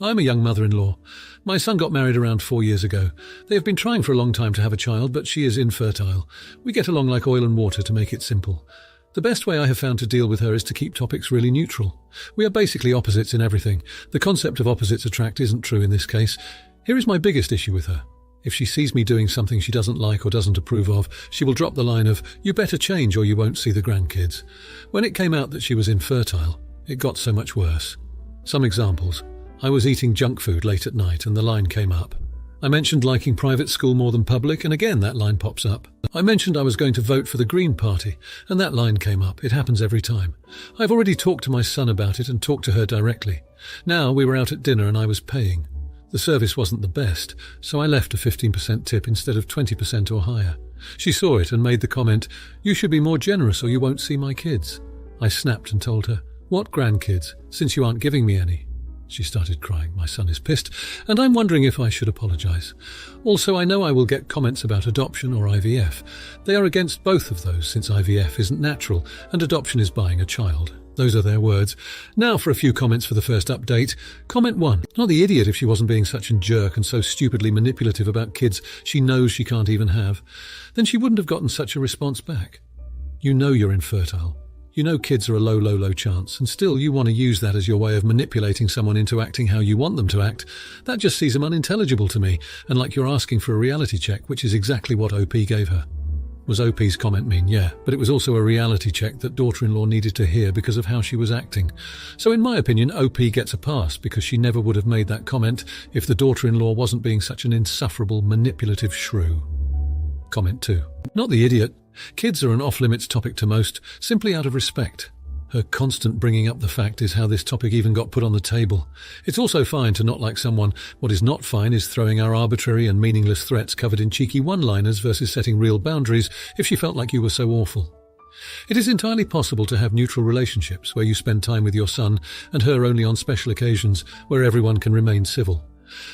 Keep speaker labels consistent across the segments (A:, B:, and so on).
A: I'm a young mother-in-law. My son got married around 4 years ago. They have been trying for a long time to have a child, but she is infertile. We get along like oil and water, to make it simple. The best way I have found to deal with her is to keep topics really neutral. We are basically opposites in everything. The concept of opposites attract isn't true in this case. Here is my biggest issue with her. If she sees me doing something she doesn't like or doesn't approve of, she will drop the line of, "You better change or you won't see the grandkids." When it came out that she was infertile, it got so much worse. Some examples. I was eating junk food late at night and the line came up. I mentioned liking private school more than public, and again that line pops up. I mentioned I was going to vote for the Green Party, and that line came up. It happens every time. I've already talked to my son about it and talked to her directly. Now we were out at dinner and I was paying. The service wasn't the best, so I left a 15% tip instead of 20% or higher. She saw it and made the comment, "You should be more generous or you won't see my kids." I snapped and told her, "What grandkids, since you aren't giving me any?" She started crying. My son is pissed, and I'm wondering if I should apologize. Also, I know I will get comments about adoption or IVF. They are against both of those, since IVF isn't natural and adoption is buying a child. Those are their words. Now for a few comments for the first update. Comment 1. Not the idiot if she wasn't being such a jerk and so stupidly manipulative about kids she knows she can't even have. Then she wouldn't have gotten such a response back. You know you're infertile. You know kids are a low chance, and still you want to use that as your way of manipulating someone into acting how you want them to act. That just seems unintelligible to me, and like you're asking for a reality check, which is exactly what OP gave her. Was OP's comment mean? Yeah, but it was also a reality check that daughter-in-law needed to hear because of how she was acting. So in my opinion, OP gets a pass because she never would have made that comment if the daughter-in-law wasn't being such an insufferable, manipulative shrew. Comment 2. Not the idiot. Kids are an off-limits topic to most, simply out of respect. Her constant bringing up the fact is how this topic even got put on the table. It's also fine to not like someone. What is not fine is throwing our arbitrary and meaningless threats covered in cheeky one-liners versus setting real boundaries if she felt like you were so awful. It is entirely possible to have neutral relationships where you spend time with your son and her only on special occasions where everyone can remain civil.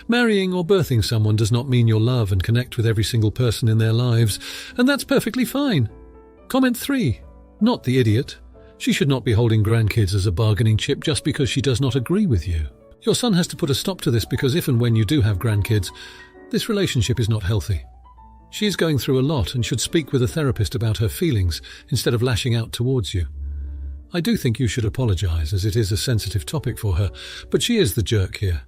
A: Marrying or birthing someone does not mean you'll love and connect with every single person in their lives, and that's perfectly fine. Comment 3. Not the idiot. She should not be holding grandkids as a bargaining chip just because she does not agree with you. Your son has to put a stop to this because if and when you do have grandkids, this relationship is not healthy. She is going through a lot and should speak with a therapist about her feelings instead of lashing out towards you. I do think you should apologize as it is a sensitive topic for her, but she is the jerk here.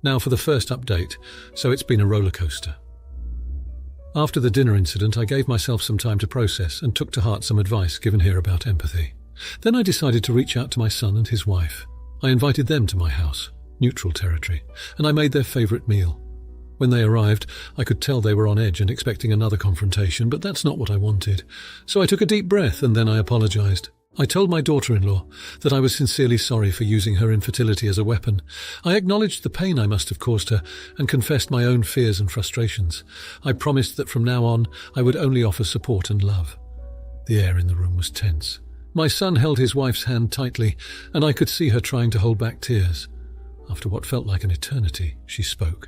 A: Now for the first update, so it's been a roller coaster. After the dinner incident, I gave myself some time to process and took to heart some advice given here about empathy. Then I decided to reach out to my son and his wife. I invited them to my house, neutral territory, and I made their favourite meal. When they arrived, I could tell they were on edge and expecting another confrontation, but that's not what I wanted. So I took a deep breath and then I apologized. I told my daughter-in-law that I was sincerely sorry for using her infertility as a weapon. I acknowledged the pain I must have caused her and confessed my own fears and frustrations. I promised that from now on I would only offer support and love. The air in the room was tense. My son held his wife's hand tightly, and I could see her trying to hold back tears. After what felt like an eternity, she spoke.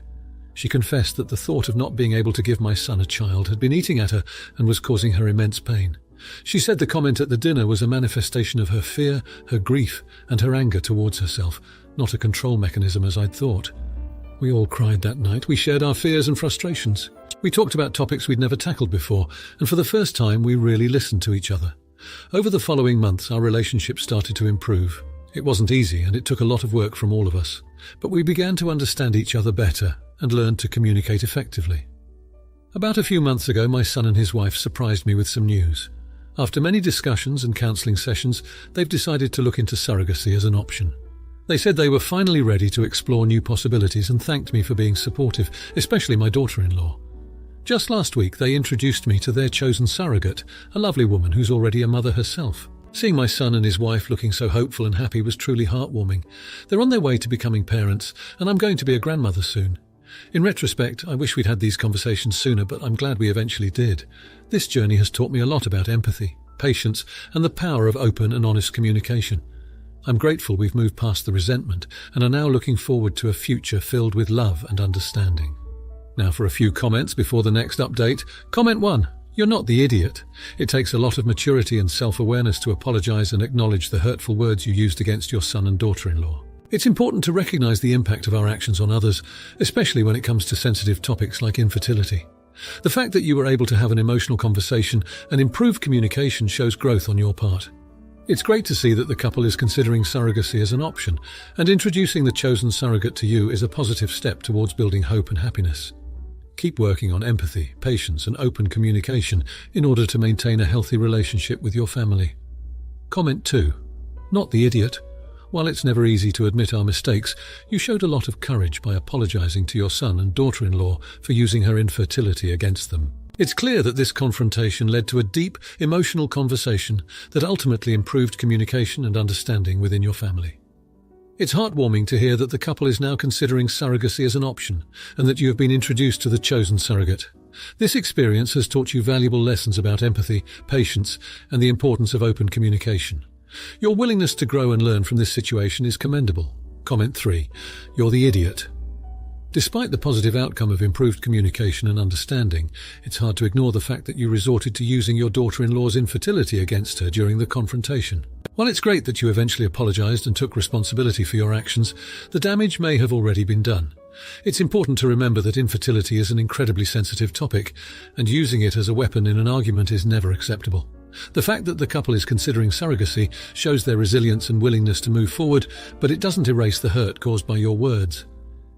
A: She confessed that the thought of not being able to give my son a child had been eating at her and was causing her immense pain. She said the comment at the dinner was a manifestation of her fear, her grief, and her anger towards herself, not a control mechanism as I'd thought. We all cried that night. We shared our fears and frustrations. We talked about topics we'd never tackled before, and for the first time we really listened to each other. Over the following months, our relationship started to improve. It wasn't easy, and it took a lot of work from all of us. But we began to understand each other better and learned to communicate effectively. About a few months ago, my son and his wife surprised me with some news. After many discussions and counselling sessions, they've decided to look into surrogacy as an option. They said they were finally ready to explore new possibilities and thanked me for being supportive, especially my daughter-in-law. Just last week, they introduced me to their chosen surrogate, a lovely woman who's already a mother herself. Seeing my son and his wife looking so hopeful and happy was truly heartwarming. They're on their way to becoming parents, and I'm going to be a grandmother soon. In retrospect, I wish we'd had these conversations sooner, but I'm glad we eventually did. This journey has taught me a lot about empathy, patience, and the power of open and honest communication. I'm grateful we've moved past the resentment and are now looking forward to a future filled with love and understanding. Now for a few comments before the next update. Comment 1. You're not the idiot. It takes a lot of maturity and self-awareness to apologize and acknowledge the hurtful words you used against your son and daughter-in-law. It's important to recognize the impact of our actions on others, especially when it comes to sensitive topics like infertility. The fact that you were able to have an emotional conversation and improve communication shows growth on your part. It's great to see that the couple is considering surrogacy as an option, and introducing the chosen surrogate to you is a positive step towards building hope and happiness. Keep working on empathy, patience, and open communication in order to maintain a healthy relationship with your family. Comment 2. Not the idiot. While it's never easy to admit our mistakes, you showed a lot of courage by apologizing to your son and daughter-in-law for using her infertility against them. It's clear that this confrontation led to a deep, emotional conversation that ultimately improved communication and understanding within your family. It's heartwarming to hear that the couple is now considering surrogacy as an option and that you have been introduced to the chosen surrogate. This experience has taught you valuable lessons about empathy, patience, and the importance of open communication. Your willingness to grow and learn from this situation is commendable. Comment 3. You're the idiot. Despite the positive outcome of improved communication and understanding, it's hard to ignore the fact that you resorted to using your daughter-in-law's infertility against her during the confrontation. While it's great that you eventually apologized and took responsibility for your actions, the damage may have already been done. It's important to remember that infertility is an incredibly sensitive topic, and using it as a weapon in an argument is never acceptable. The fact that the couple is considering surrogacy shows their resilience and willingness to move forward, but it doesn't erase the hurt caused by your words.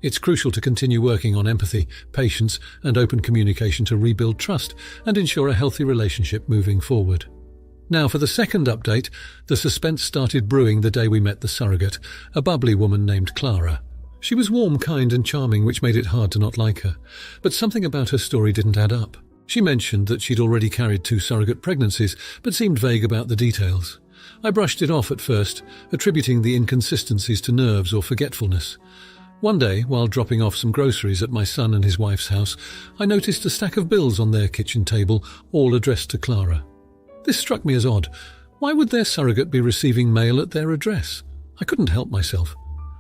A: It's crucial to continue working on empathy, patience, and open communication to rebuild trust and ensure a healthy relationship moving forward. Now, for the second update, the suspense started brewing the day we met the surrogate, a bubbly woman named Clara. She was warm, kind, and charming, which made it hard to not like her. But something about her story didn't add up. She mentioned that she'd already carried 2 surrogate pregnancies, but seemed vague about the details. I brushed it off at first, attributing the inconsistencies to nerves or forgetfulness. One day, while dropping off some groceries at my son and his wife's house, I noticed a stack of bills on their kitchen table, all addressed to Clara. This struck me as odd. Why would their surrogate be receiving mail at their address? I couldn't help myself.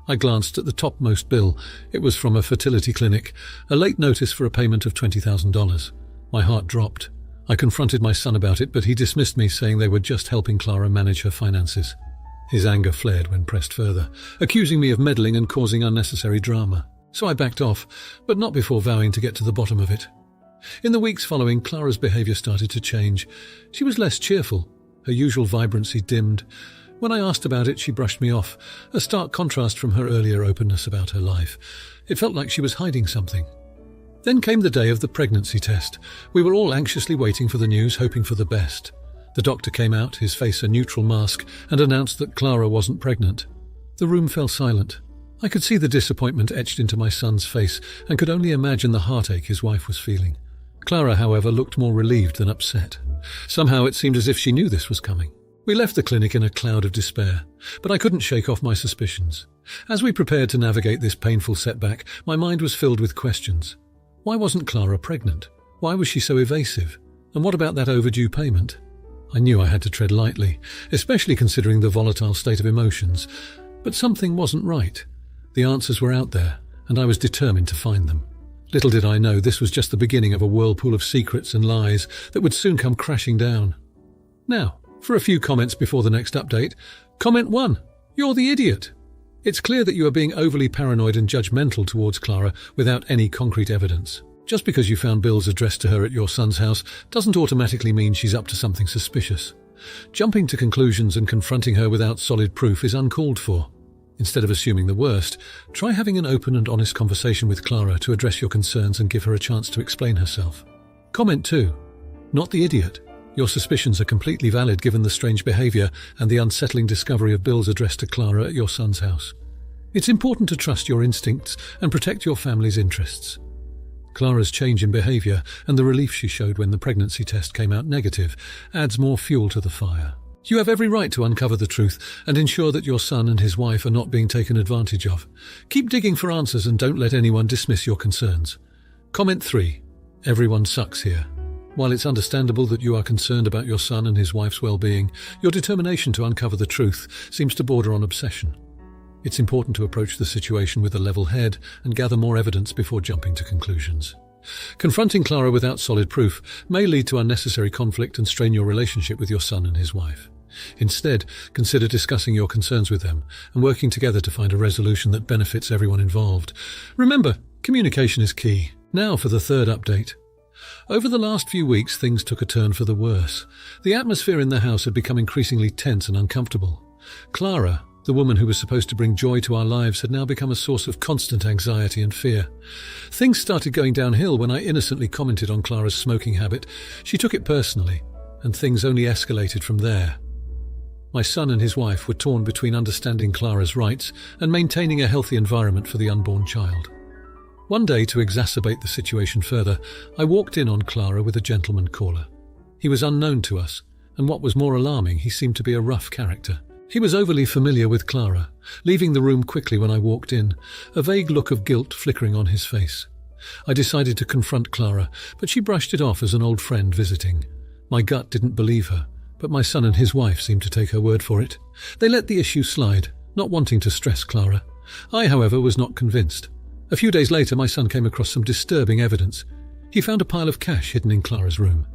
A: I glanced at the topmost bill. It was from a fertility clinic, a late notice for a payment of $20,000. My heart dropped. I confronted my son about it, but he dismissed me, saying they were just helping Clara manage her finances. His anger flared when pressed further, accusing me of meddling and causing unnecessary drama. So I backed off, but not before vowing to get to the bottom of it. In the weeks following, Clara's behavior started to change. She was less cheerful. Her usual vibrancy dimmed. When I asked about it, she brushed me off, a stark contrast from her earlier openness about her life. It felt like she was hiding something. Then came the day of the pregnancy test. We were all anxiously waiting for the news, hoping for the best. The doctor came out, his face a neutral mask, and announced that Clara wasn't pregnant. The room fell silent. I could see the disappointment etched into my son's face and could only imagine the heartache his wife was feeling. Clara, however, looked more relieved than upset. Somehow it seemed as if she knew this was coming. We left the clinic in a cloud of despair, but I couldn't shake off my suspicions. As we prepared to navigate this painful setback, my mind was filled with questions. Why wasn't Clara pregnant? Why was she so evasive? And what about that overdue payment? I knew I had to tread lightly, especially considering the volatile state of emotions. But something wasn't right. The answers were out there, and I was determined to find them. Little did I know this was just the beginning of a whirlpool of secrets and lies that would soon come crashing down. Now, for a few comments before the next update. Comment 1. You're the idiot. It's clear that you are being overly paranoid and judgmental towards Clara without any concrete evidence. Just because you found bills addressed to her at your son's house doesn't automatically mean she's up to something suspicious. Jumping to conclusions and confronting her without solid proof is uncalled for. Instead of assuming the worst, try having an open and honest conversation with Clara to address your concerns and give her a chance to explain herself. Comment 2. Not the idiot. Your suspicions are completely valid given the strange behavior and the unsettling discovery of bills addressed to Clara at your son's house. It's important to trust your instincts and protect your family's interests. Clara's change in behavior and the relief she showed when the pregnancy test came out negative adds more fuel to the fire. You have every right to uncover the truth and ensure that your son and his wife are not being taken advantage of. Keep digging for answers and don't let anyone dismiss your concerns. Comment 3. Everyone sucks here. While it's understandable that you are concerned about your son and his wife's well-being, your determination to uncover the truth seems to border on obsession. It's important to approach the situation with a level head and gather more evidence before jumping to conclusions. Confronting Clara without solid proof may lead to unnecessary conflict and strain your relationship with your son and his wife. Instead, consider discussing your concerns with them and working together to find a resolution that benefits everyone involved. Remember, communication is key. Now for the third update. Over the last few weeks, things took a turn for the worse. The atmosphere in the house had become increasingly tense and uncomfortable. Clara, the woman who was supposed to bring joy to our lives, had now become a source of constant anxiety and fear. Things started going downhill when I innocently commented on Clara's smoking habit. She took it personally, and things only escalated from there. My son and his wife were torn between understanding Clara's rights and maintaining a healthy environment for the unborn child. One day, to exacerbate the situation further, I walked in on Clara with a gentleman caller. He was unknown to us, and what was more alarming, he seemed to be a rough character. He was overly familiar with Clara, leaving the room quickly when I walked in, a vague look of guilt flickering on his face. I decided to confront Clara, but she brushed it off as an old friend visiting. My gut didn't believe her, but my son and his wife seemed to take her word for it. They let the issue slide, not wanting to stress Clara. I, however, was not convinced. A few days later, my son came across some disturbing evidence. He found a pile of cash hidden in Clara's room.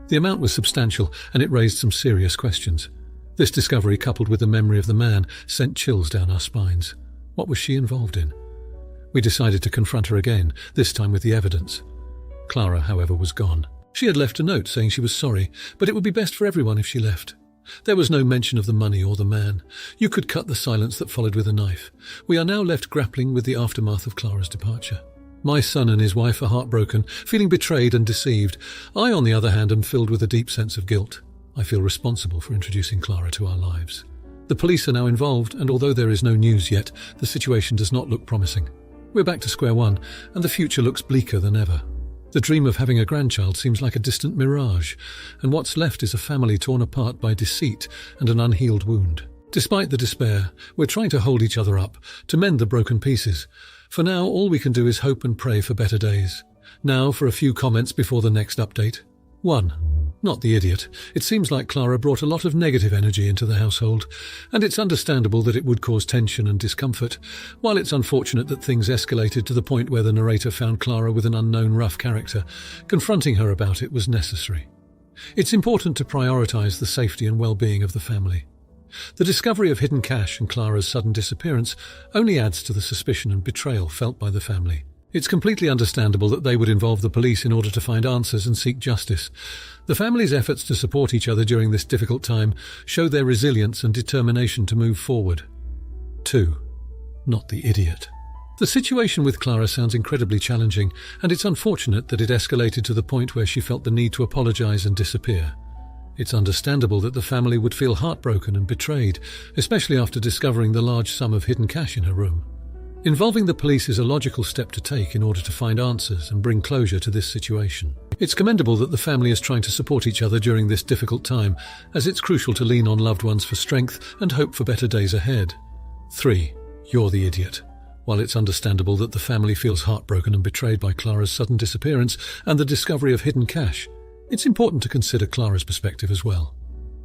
A: The amount was substantial, and it raised some serious questions. This discovery, coupled with the memory of the man, sent chills down our spines. What was she involved in? We decided to confront her again, this time with the evidence. Clara, however, was gone. She had left a note saying she was sorry, but it would be best for everyone if she left. There was no mention of the money or the man. You could cut the silence that followed with a knife. We are now left grappling with the aftermath of Clara's departure. My son and his wife are heartbroken, feeling betrayed and deceived. I, on the other hand, am filled with a deep sense of guilt. I feel responsible for introducing Clara to our lives. The police are now involved, and although there is no news yet, the situation does not look promising. We're back to square one, and the future looks bleaker than ever. The dream of having a grandchild seems like a distant mirage, and what's left is a family torn apart by deceit and an unhealed wound. Despite the despair, we're trying to hold each other up, to mend the broken pieces. For now, all we can do is hope and pray for better days. Now for a few comments before the next update. 1. Not the idiot. It seems like Clara brought a lot of negative energy into the household, and it's understandable that it would cause tension and discomfort. While it's unfortunate that things escalated to the point where the narrator found Clara with an unknown rough character, confronting her about it was necessary. It's important to prioritize the safety and well-being of the family. The discovery of hidden cash and Clara's sudden disappearance only adds to the suspicion and betrayal felt by the family. It's completely understandable that they would involve the police in order to find answers and seek justice. The family's efforts to support each other during this difficult time show their resilience and determination to move forward. 2. Not the idiot. The situation with Clara sounds incredibly challenging, and it's unfortunate that it escalated to the point where she felt the need to apologize and disappear. It's understandable that the family would feel heartbroken and betrayed, especially after discovering the large sum of hidden cash in her room. Involving the police is a logical step to take in order to find answers and bring closure to this situation. It's commendable that the family is trying to support each other during this difficult time, as it's crucial to lean on loved ones for strength and hope for better days ahead. 3. You're the idiot. While it's understandable that the family feels heartbroken and betrayed by Clara's sudden disappearance and the discovery of hidden cash, it's important to consider Clara's perspective as well.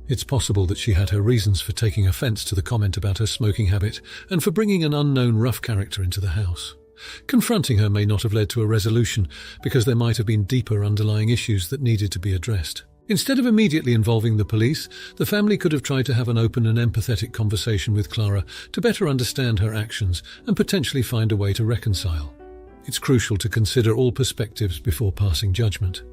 A: It's possible that she had her reasons for taking offense to the comment about her smoking habit and for bringing an unknown rough character into the house. Confronting her may not have led to a resolution because there might have been deeper underlying issues that needed to be addressed. Instead of immediately involving the police, the family could have tried to have an open and empathetic conversation with Clara to better understand her actions and potentially find a way to reconcile. It's crucial to consider all perspectives before passing judgment.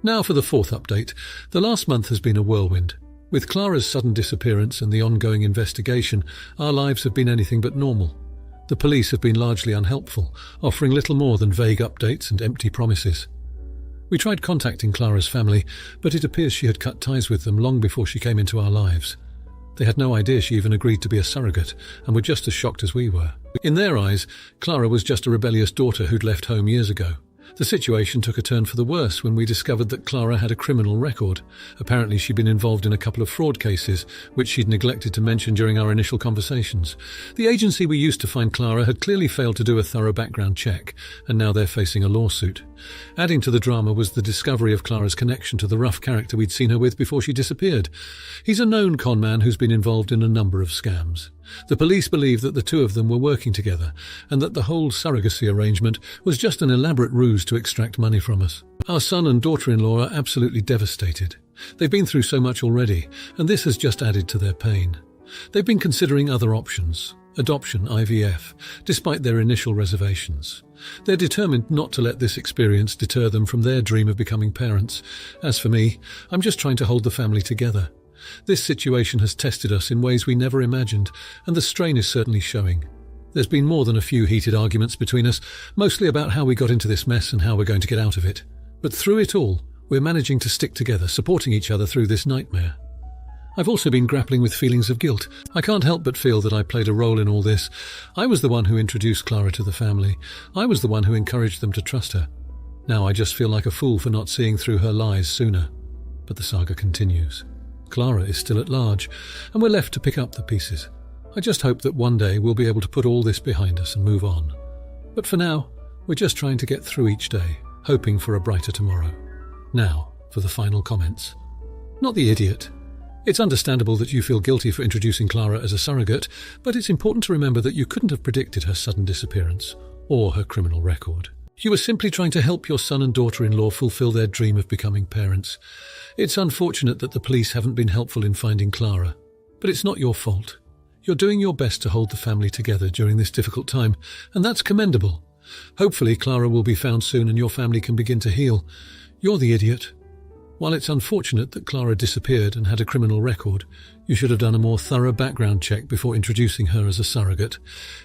A: Now for the fourth update. The last month has been a whirlwind. With Clara's sudden disappearance and the ongoing investigation, our lives have been anything but normal. The police have been largely unhelpful, offering little more than vague updates and empty promises. We tried contacting Clara's family, but it appears she had cut ties with them long before she came into our lives. They had no idea she even agreed to be a surrogate, and were just as shocked as we were. In their eyes, Clara was just a rebellious daughter who'd left home years ago. The situation took a turn for the worse when we discovered that Clara had a criminal record. Apparently she'd been involved in a couple of fraud cases, which she'd neglected to mention during our initial conversations. The agency we used to find Clara had clearly failed to do a thorough background check, and now they're facing a lawsuit. Adding to the drama was the discovery of Clara's connection to the rough character we'd seen her with before she disappeared. He's a known con man who's been involved in a number of scams. The police believe that the two of them were working together, and that the whole surrogacy arrangement was just an elaborate ruse to extract money from us. Our son and daughter-in-law are absolutely devastated. They've been through so much already, and this has just added to their pain. They've been considering other options, adoption, IVF, despite their initial reservations. They're determined not to let this experience deter them from their dream of becoming parents. As for me, I'm just trying to hold the family together. This situation has tested us in ways we never imagined, and the strain is certainly showing. There's been more than a few heated arguments between us, mostly about how we got into this mess and how we're going to get out of it. But through it all, we're managing to stick together, supporting each other through this nightmare. I've also been grappling with feelings of guilt. I can't help but feel that I played a role in all this. I was the one who introduced Clara to the family. I was the one who encouraged them to trust her. Now I just feel like a fool for not seeing through her lies sooner. But the saga continues. Clara is still at large, and we're left to pick up the pieces. I just hope that one day we'll be able to put all this behind us and move on. But for now, we're just trying to get through each day, hoping for a brighter tomorrow. Now, for the final comments. Not the idiot. It's understandable that you feel guilty for introducing Clara as a surrogate, but it's important to remember that you couldn't have predicted her sudden disappearance, or her criminal record. You were simply trying to help your son and daughter-in-law fulfill their dream of becoming parents. It's unfortunate that the police haven't been helpful in finding Clara, but it's not your fault. You're doing your best to hold the family together during this difficult time, and that's commendable. Hopefully Clara will be found soon and your family can begin to heal. You're the idiot. While it's unfortunate that Clara disappeared and had a criminal record, you should have done a more thorough background check before introducing her as a surrogate.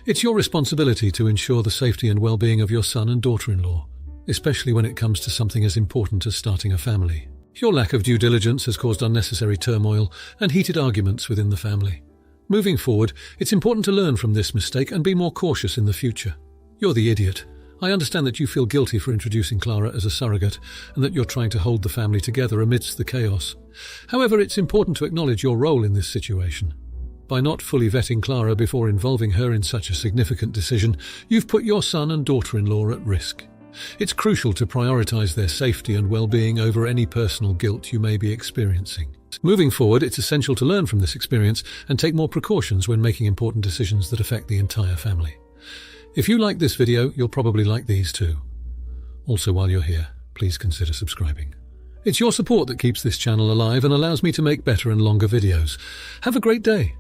A: It's your responsibility to ensure the safety and well-being of your son and daughter-in-law, especially when it comes to something as important as starting a family. Your lack of due diligence has caused unnecessary turmoil and heated arguments within the family. Moving forward, it's important to learn from this mistake and be more cautious in the future. You're the idiot. I understand that you feel guilty for introducing Clara as a surrogate and that you're trying to hold the family together amidst the chaos. However, it's important to acknowledge your role in this situation. By not fully vetting Clara before involving her in such a significant decision, you've put your son and daughter-in-law at risk. It's crucial to prioritize their safety and well-being over any personal guilt you may be experiencing. Moving forward, it's essential to learn from this experience and take more precautions when making important decisions that affect the entire family. If you like this video, you'll probably like these too. Also, while you're here, please consider subscribing. It's your support that keeps this channel alive and allows me to make better and longer videos. Have a great day.